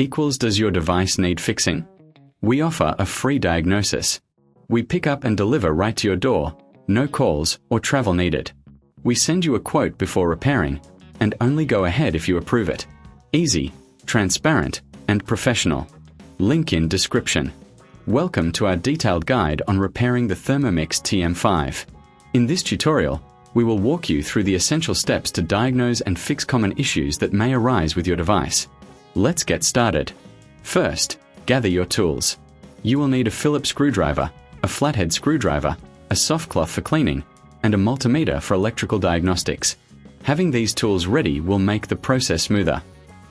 equals does your device need fixing? We offer a free diagnosis. We pick up and deliver right to your door, no calls or travel needed. We send you a quote before repairing, and only go ahead if you approve it. Easy, transparent, and professional. Link in description. Welcome to our detailed guide on repairing the Thermomix TM5. In this tutorial, we will walk you through the essential steps to diagnose and fix common issues that may arise with your device. Let's get started. First, gather your tools. You will need a Phillips screwdriver, a flathead screwdriver, a soft cloth for cleaning, and a multimeter for electrical diagnostics. Having these tools ready will make the process smoother.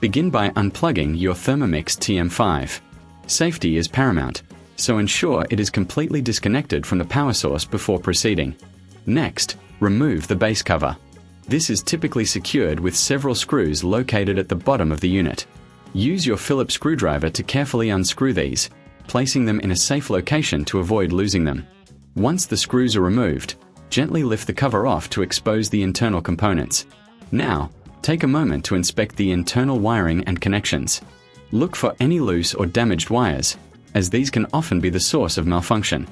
Begin by unplugging your Thermomix TM5. Safety is paramount, so ensure it is completely disconnected from the power source before proceeding. Next, remove the base cover. This is typically secured with several screws located at the bottom of the unit. Use your Phillips screwdriver to carefully unscrew these, placing them in a safe location to avoid losing them. Once the screws are removed, gently lift the cover off to expose the internal components. Now, take a moment to inspect the internal wiring and connections. Look for any loose or damaged wires, as these can often be the source of malfunction.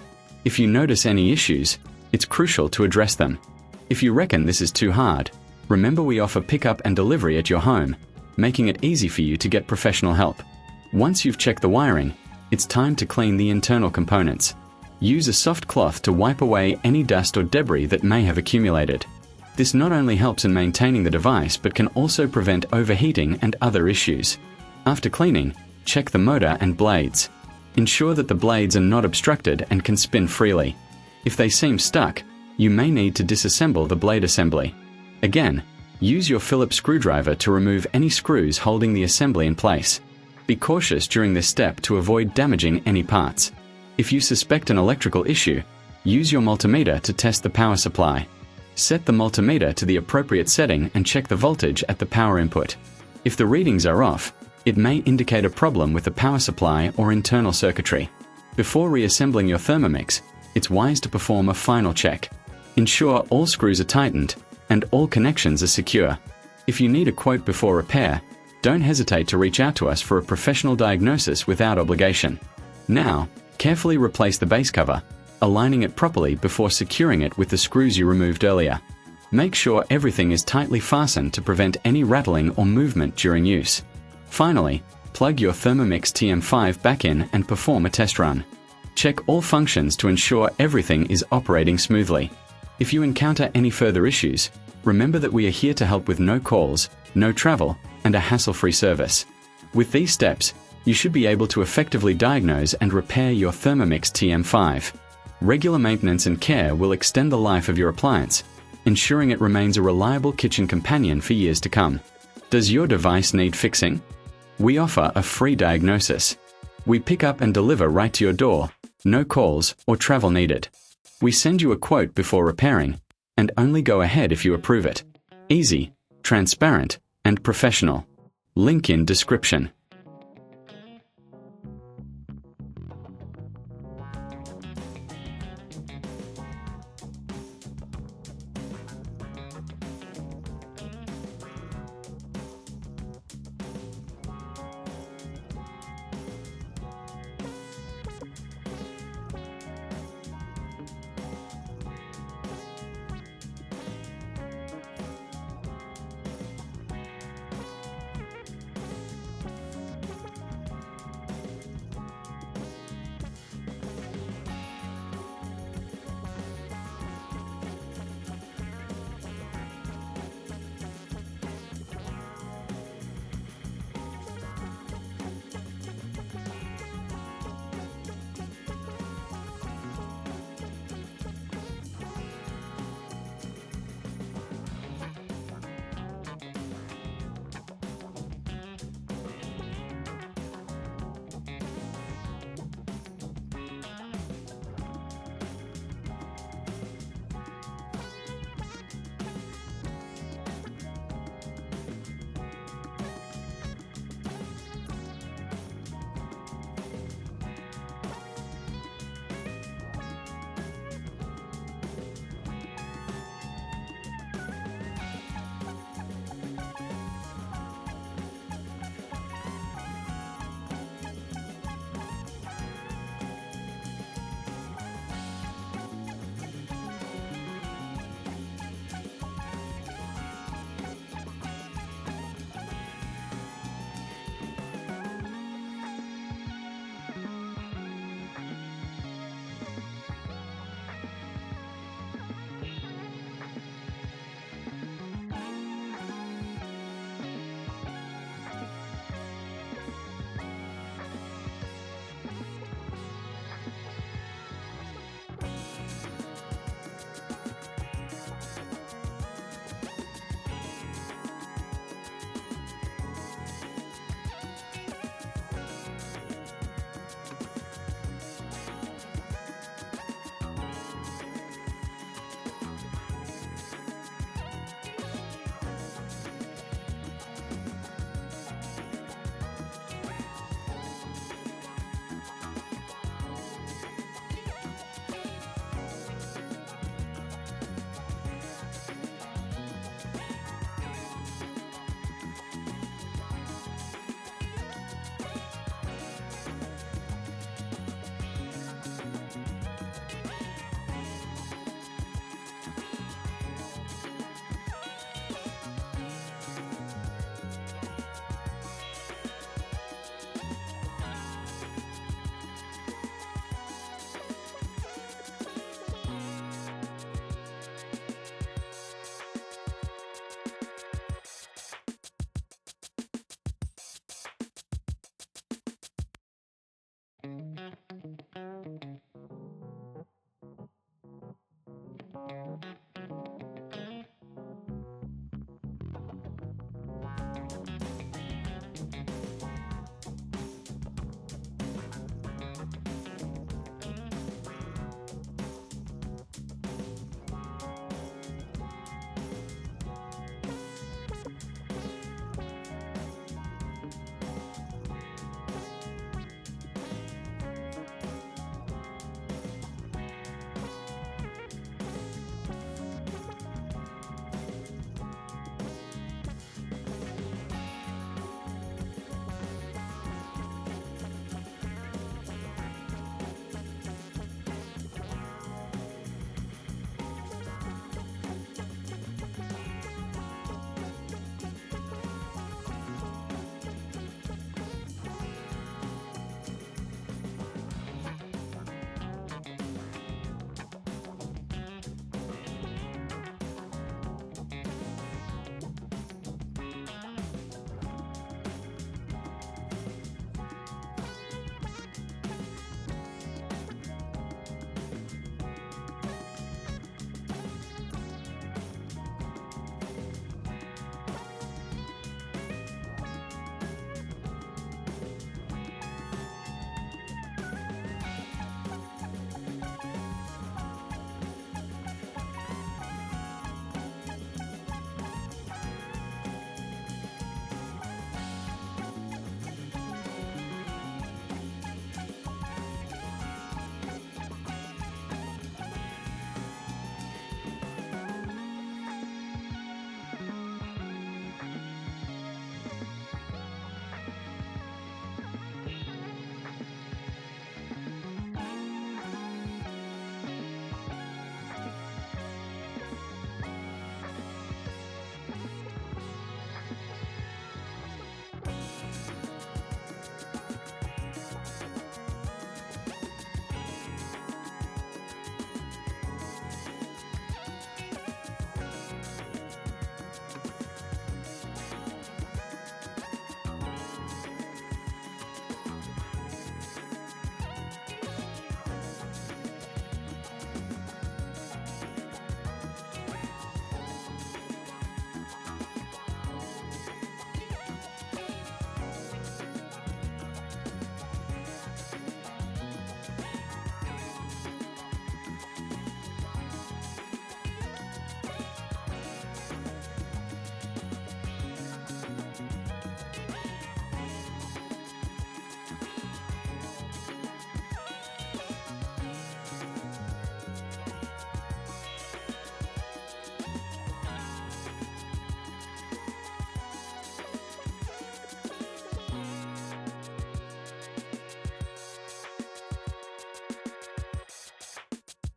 If you notice any issues, it's crucial to address them. If you reckon this is too hard, remember we offer pickup and delivery at your home, making it easy for you to get professional help. Once you've checked the wiring, it's time to clean the internal components. Use a soft cloth to wipe away any dust or debris that may have accumulated. This not only helps in maintaining the device but can also prevent overheating and other issues. After cleaning, check the motor and blades. Ensure that the blades are not obstructed and can spin freely. If they seem stuck, you may need to disassemble the blade assembly. Again, use your Phillips screwdriver to remove any screws holding the assembly in place. Be cautious during this step to avoid damaging any parts. If you suspect an electrical issue, use your multimeter to test the power supply. Set the multimeter to the appropriate setting and check the voltage at the power input. If the readings are off, it may indicate a problem with the power supply or internal circuitry. Before reassembling your Thermomix, it's wise to perform a final check. Ensure all screws are tightened and all connections are secure. If you need a quote before repair, don't hesitate to reach out to us for a professional diagnosis without obligation. Now, carefully replace the base cover, aligning it properly before securing it with the screws you removed earlier. Make sure everything is tightly fastened to prevent any rattling or movement during use. Finally, plug your Thermomix TM5 back in and perform a test run. Check all functions to ensure everything is operating smoothly. If you encounter any further issues, remember that we are here to help with no calls, no travel, and a hassle-free service. With these steps, you should be able to effectively diagnose and repair your Thermomix TM5. Regular maintenance and care will extend the life of your appliance, ensuring it remains a reliable kitchen companion for years to come. Does your device need fixing? We offer a free diagnosis. We pick up and deliver right to your door, no calls or travel needed. We send you a quote before repairing, and only go ahead if you approve it. Easy, transparent, and professional. Link in description.